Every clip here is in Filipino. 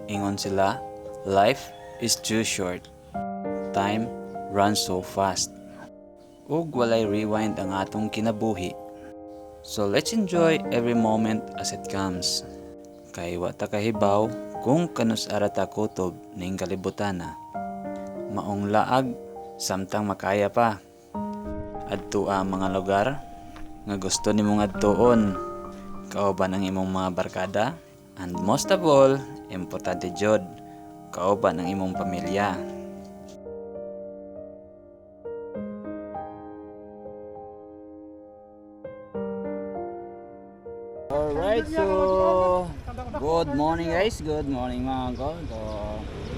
Ingon sila, life is too short. Time runs so fast. Ug walay rewind ang atong kinabuhi. So let's enjoy every moment as it comes. Kay wa ta kahibaw kung kanus ara ta kutob ning kalibutan na. Maong laag samtang makaya pa. Adto ang mga lugar nga gusto nimong adtuon. Kauban ang imong mga barkada, and most of all, importante jud, kauban ang imong pamilya. Alright, so good morning guys, good morning mga uncle. So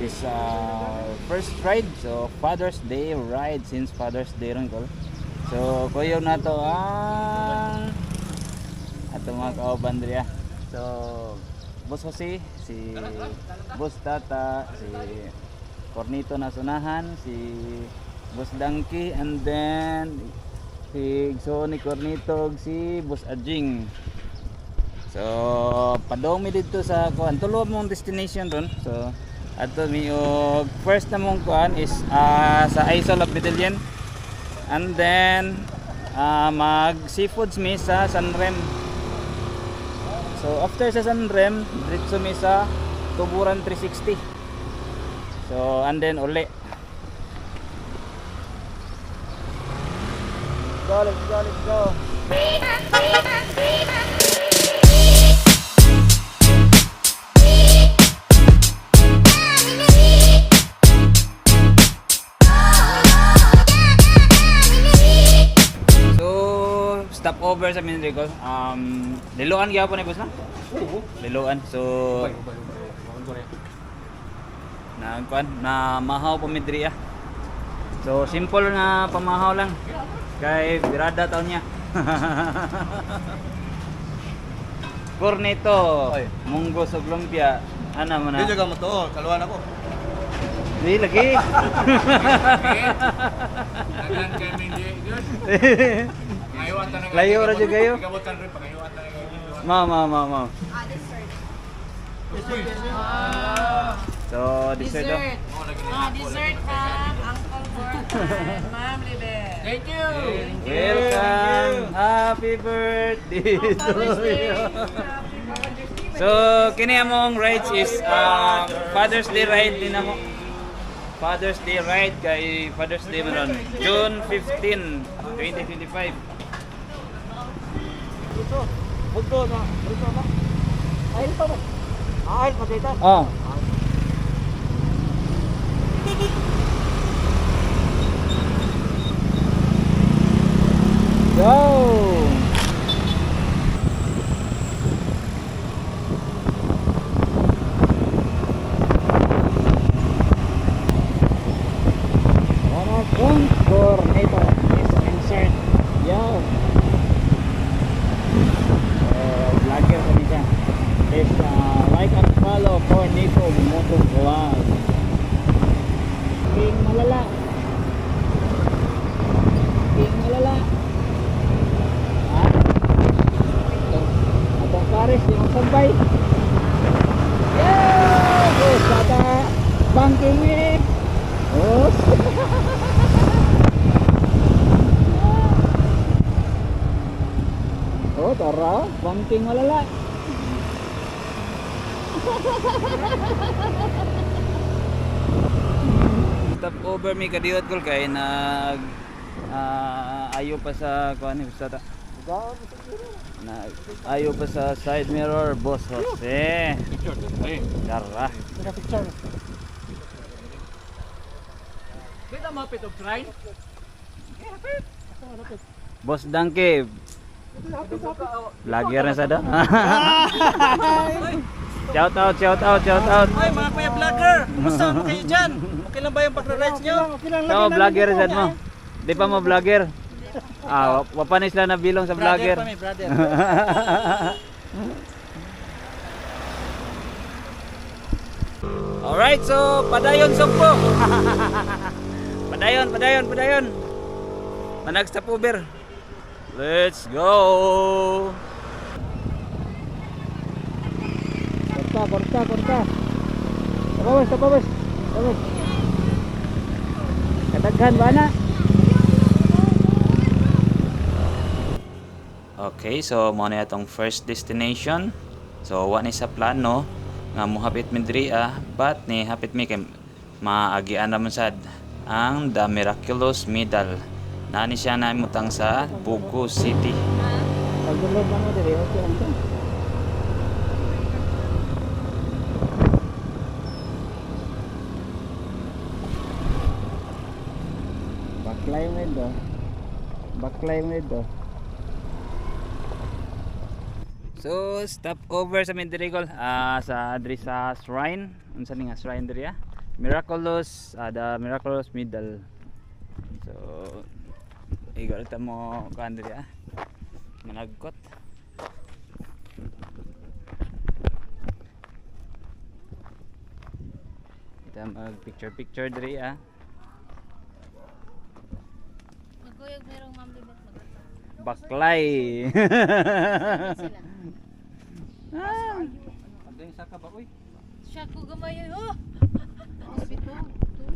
this first ride, so Father's Day ride since Father's Day ron ko. So kuyo na to ang ato mga kauban diriya. So Boss Jose, si Boss Tata, si Cornito na sunahan, si Boss Dangki, and then si Igso ni Cornito, si Boss Ajing. So padong mi dito sa kuan, tulo mong destination ron. So ato mi og first na mong kuan is sa Isle of Betelien, and then mag seafoods mi sa Sanrem. So after sa Sanrem, diretso mi sa Tuburan 360. So and then uli. Let's go. Stop over sa Mindrigo. Liloan gyapon ni boss na? Oo. Liloan. So na mahaw pamidri ah. So simple na pamahaw lang. Kay birada taon niya. Cornito, munggo sa lumpia. Ana man na? Di jaga mo to, kaluan ako. Di lagi. Dagan kami di good. Layo ra jud kayo. Ma. So dessert do. Dessert Uncle Gordon, Ma'am Libe. Thank you. Welcome. Happy birthday to you. So kini among rides is Father's Day ride din amo. Father's Day ride kay Father's Day man June 15, 2025. Buto na ba? Ayun pa ba? Ayun pa dito. Oh. Go. Cornito is insert. Yo. Vlogger ko niya. Is like and follow Cornito Moto Vlog. King malala. Ha? Atong Paris yung sabay. Yeah! Bus tata. Banking eh. Bus. Oh, tara, banting malala. Stop over mi kadiot kol kay nag ayo pa sa kuan ni basta. Ayo pa sa side mirror Boss Jose. Tara. Picture. Kita mo pito try? Boss Dangke. Vlogger na sada. Shout out. Ay, mga kuya vlogger, kumusta mo kayo dyan? Okay lang ba yung pag-rides nyo? Tama vlogger sad mo. Di pa mo vlogger. Wapanis lang na bilong sa vlogger. Pa, may brother. Alright, so padayon sugpo. Padayon. Manag stop over. Let's go. Corta. Tapos. Tapos. Kadaghan ba na? Okay, so mo na itong first destination. So wa ni sa plano nga mohapit mi diri but ni hapit mi kay maagian naman sad ang The Miraculous Middle. Nani siya na imutang sa Bugo City. Pagdulog man mo diri, okay lang to. Baklay mo ito. So stop over sa Mindrigol sa diri sa shrine. Unsa ni nga shrine diri Miraculous, The Miraculous Middle. So igor ta mo kan diri managkot. Kita mag picture diri Nagkuyog merong ma'am libet magata. Baklay. Sila. Ano yung saka ba, uy? Siya ko gamay oh.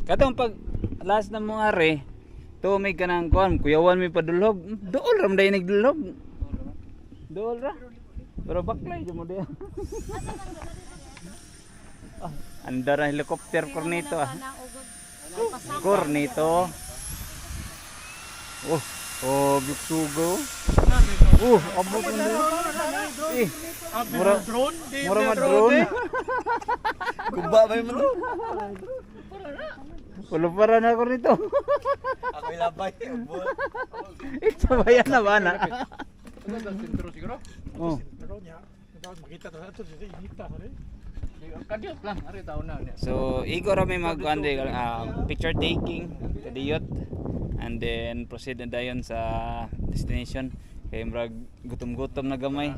Katong pag last na mo are tumig ka ng kuan, kuyawan mi padulog. Dool ram day nagdulog. Dool ra. Pero baklay jud mo diya. Andar ang helicopter kornito Kornito. Buksugo. Abot mo din. Mura drone. Guba ba yung malo? Pulo para na ko nito. Ako'y labay. Sabayan na ba na? Ano sa sentro siguro? Oh. Pero niya, makita to sa inita sa rin. Kadiyot lang, ari taon na niya. So, igor may picture taking kadiyot and then proceed na dayon sa destination kay murag gutom-gutom na gamay.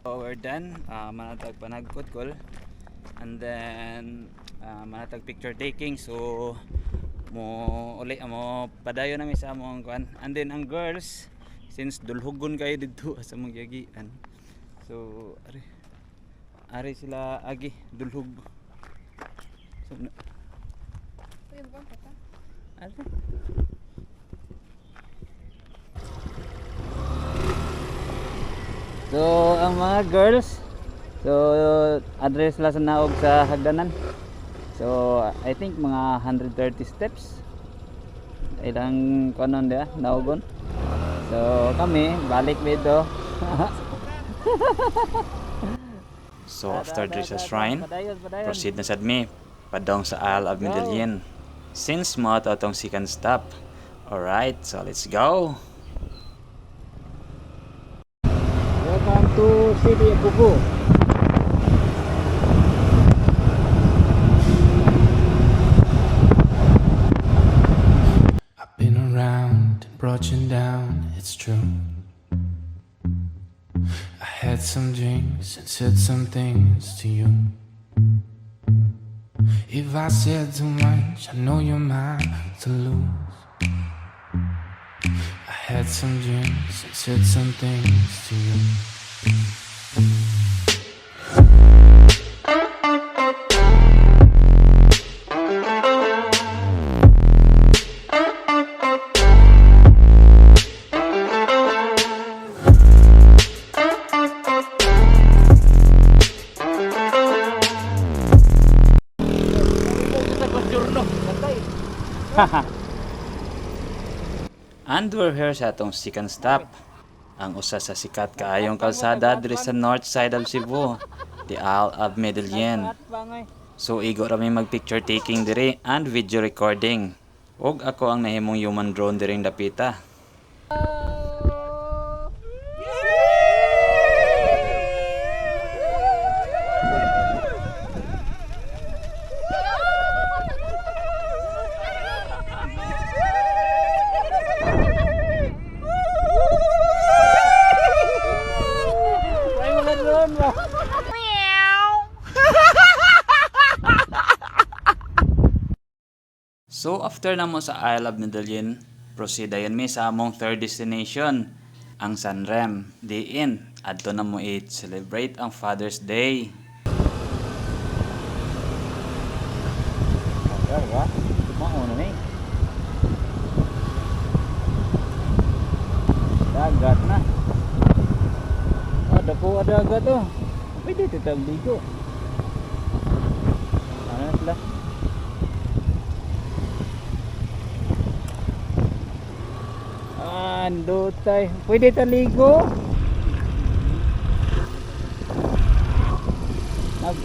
So, we're done. Manatag panagkot call and then manatag picture taking. So mo padayon na mi sa among kuan. And then ang girls since dulhugon kayo didto sa mong yagian. So ari sila agi dulhog. So Kuya bang pata? ari. So ang mga girls address la sa naog sa hagdanan. So I think mga 130 steps ilang kanon dia naogon. So kami balik dito. So after this shrine, proceed na sad mi padong sa Isle of Medellin. Since mo atong second stop. Alright, so let's go. Welcome to City of Bugo. I've been around and brought you down, it's true. I had some drinks and said some things to you. If I said too much, I know you're mine to lose. I had some drinks and said some things to you. And we're here sa atong second stop. Ang usa sa sikat kaayong kalsada diri sa north side of Cebu, the Isle of Medellin. So igo rami mag picture taking diri and video recording. Ug ako ang nahimong human drone diring dapita. So after na mo sa Isle of Medellin, proceed ayon mi sa among third destination, ang San Rem. Diin, adto na mo celebrate ang Father's Day. Dara, tumaon na eh. Dagat na. Ada po ada dagat oh. Pwede tetap ligo. Ano na sila? Andutay. Pwede taligo. Nag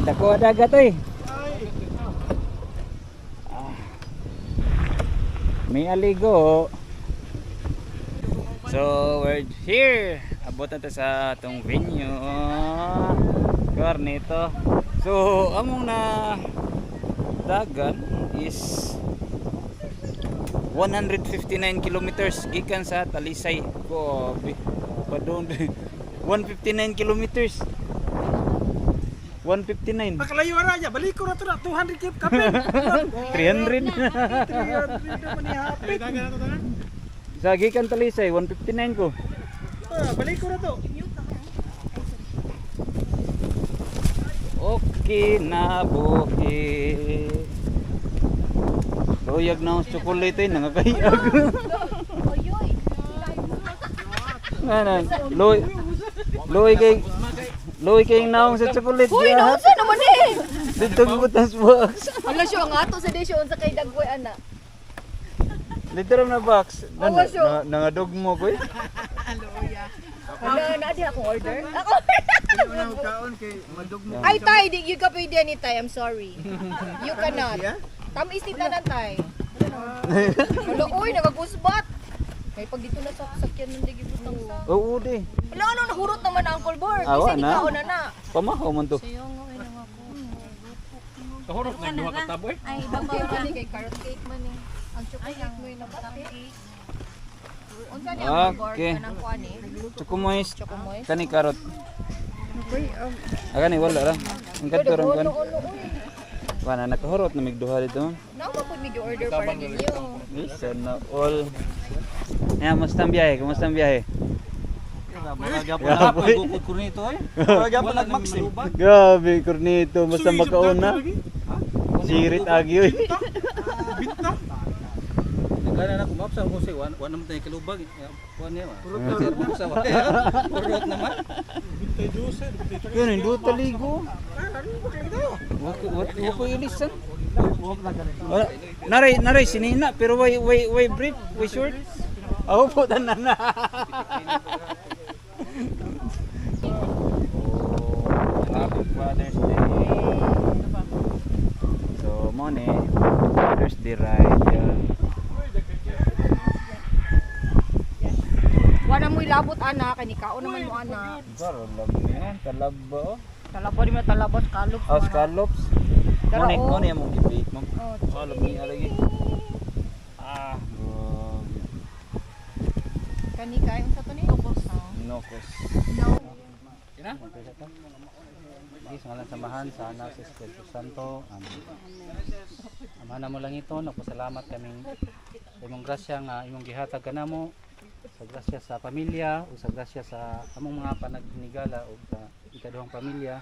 Dako dagat eh. May aligo. So we're here. Abot na ta sa atong venue. Corneto. So among na dagat is 159 kilometers gikan sa Talisay. Grabe. Padong 159 kilometers. 159. Pakalayo ra niya, balik ko na to na 200 kip kapin. 300. naman ni hapit. Sa gikan Talisay 159 ko. Balik ko na to. Okay na buhi. Luyag na ang chocolate nangakayag. Oyoy. Ngayon, Loy kay naong sa chocolate. Uy, naunsa naman eh! Dito butang box. Wala siya nga ato sa desyo sa kay dagway ana. Dito ram na box. Awa siya. Nangadog mo ko. Wala na di akong order. Ako. Kaon kay madugmo. Ay tay, di you ka pwede ni tay. I'm sorry. You cannot. Tamis ni tanan tay. Wala uy, nagagusbat. Kay pag dito na sa sakyan ng digi butang sa. Oo di. Wala ano nahurot naman ang Uncle Bor. Awa Kasi na. ikaw na na. Pamahaw man to. Sayo nga kayo lang ako. Kahurot na duha ka taboy. Ay, Babaw babaw man na. kay carrot cake man eh. Ang chocolate mo yung nabati. Cake. Unsa ni ang Bor Okay. kanang kuan eh? Chocomoist. Chocomoy. Kani karot. Kani wala ra. Ang kadto ron kan. Kana nakahurot na migduha dito. Nawa pud mi order para ninyo. Listen na all. Kumusta ang biyahe? Kumusta ang biyahe? Gyapon na po gukod ko nito eh. Gyapon nagmaksim. Grabe, Cornito, basta makauna. Sirit agyo. Nagana na kumapsa ko si wan naman tayo kalubag. Kuan niya. Sir mo sa wa. Purot naman. Bintay juice. Yun, hindi taligo. Wako ilisan. Naray, sinina, pero way brief, way short. Ako po, tanan na. Happy Father's Day. So, mone, Father's Day ride. Wala mo ilabot ana kay nikaon naman mo ana. Baro lang yan, kalabo. Talabo di mo talabot kalop. Oh, scallops. Pero, Mone, oh. mone yung gibit mo. Oh, Alam niya lagi. Ah, kani kay unsa to ni? Nokos. Nokos. Kina? Sa ngalan samahan sa anak sa Espiritu Santo. Amen. Amahan mo lang ito, nagpasalamat kaming imong grasya nga imong gihatag kanamo sa grasya sa pamilya o sa grasya sa among mga panaghinigala o sa ikaduhang pamilya.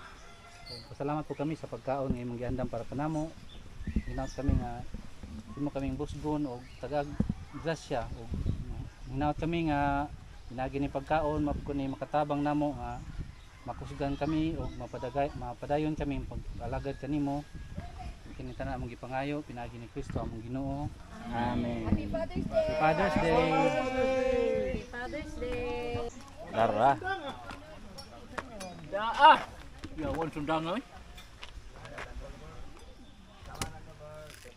So, pasalamat po kami sa pagkaon nga imong giandam para kanamo. Hinaut kami nga imo kaming busgon o tagag grasya o hinaut kami nga hinagi ni pagkaon mapko ni makatabang namo nga makusgan kami o mapadayon kami pag-alagad kanimo kini tanan among gipangayo pinaagi ni Kristo among Ginoo. Amen. Father's Day. Father's Day. Tara. Yawan sundang eh.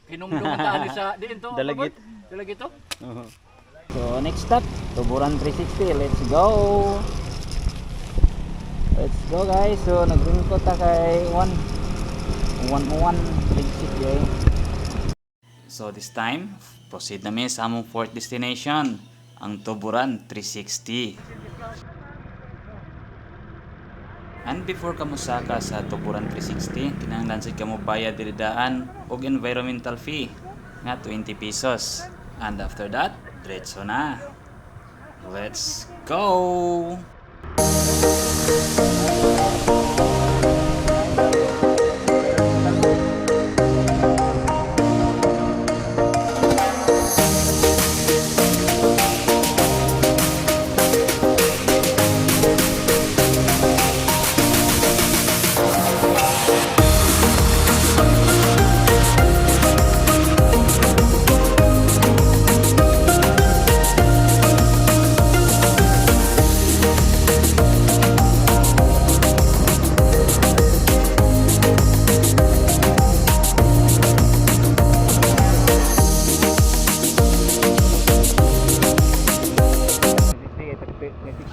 Kinumdum tali sa diin to. Dalagit. Dalagit to. So next stop, Tuburan 360. Let's go. Let's go guys. So naglingkod ta kay 101 360. So this time, proceed namin sa among fourth destination, ang Tuburan 360. And before ka mosaka sa Tuburan 360, kinahanglan sad ka mo bayad diri daan og environmental fee nga 20 pesos. And after that, diretso na. Let's go!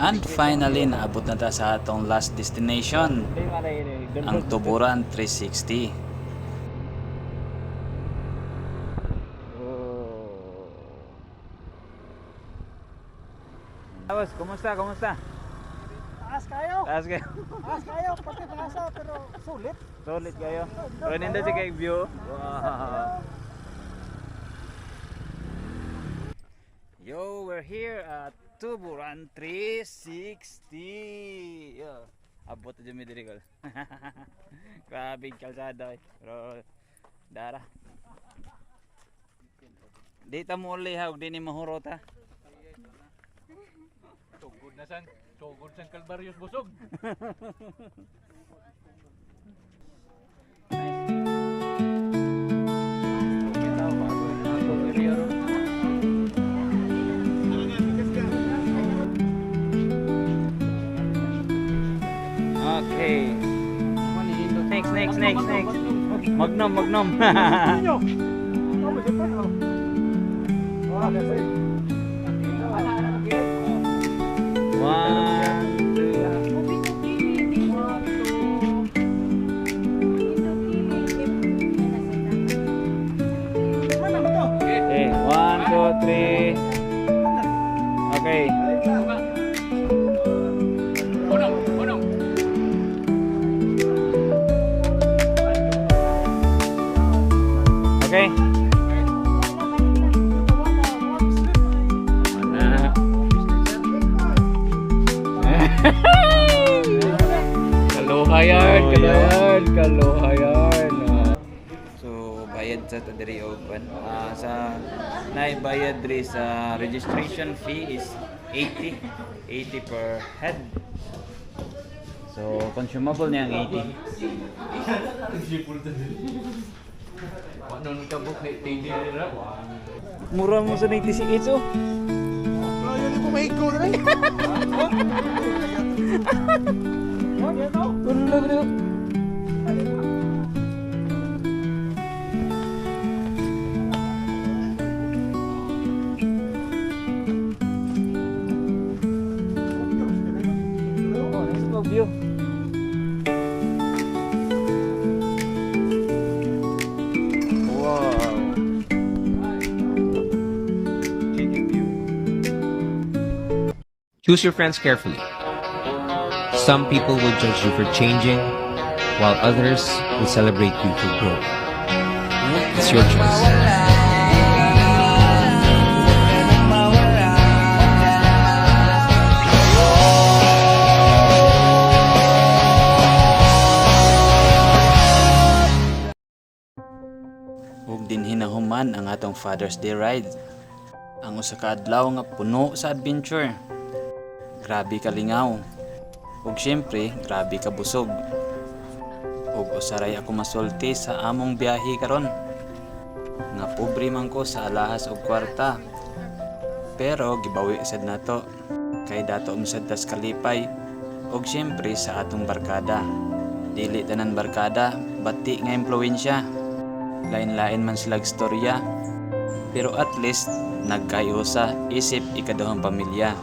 And finally, naabot na ta sa atong last destination, ang Tuburan 360. Boss, kumusta? Taas kayo. Taas kayo. Taas kayo. Pati taasa pero sulit. Solid kayo. Pero nindot si kay view. Wow. Yo, we're here at Tuburan 360. Yo, abot na dyan diri ko. Grabe kalsada eh. Pero dara. Di ta mo uli ha, ug di ni mahurot ha. Tugod san Kalbaryos busog. Okay. Next. Magnum. One, two. Okay, 1, 2, 3. Okay. Okay. Mana? Kaluhayan. So bayad sa diri open. Sa naibayad diri sa registration fee is 80 per head. So consumable niya ang 80. Mura mo sa 96 oh. Ayun ko may go na rin. Bro. View. Wow. Choose your friends carefully. Some people will judge you for changing, while others will celebrate you for growth. It's your choice. Ug dinhi na human ang atong Father's Day ride. Ang usa ka adlaw nga puno sa adventure. Grabe ka lingaw. Ug syempre, grabe ka busog. Ug usaray ako masulti sa among biyahe karon. Nga pobre man ko sa alahas og kwarta. Pero gibawi sad nato kay dato umsad tas kalipay. Ug syempre sa atong barkada. Dili tanan barkada, bati nga impluwensya. Lain-lain man silang storya, pero at least nagkayo sa isip ikaduhang pamilya.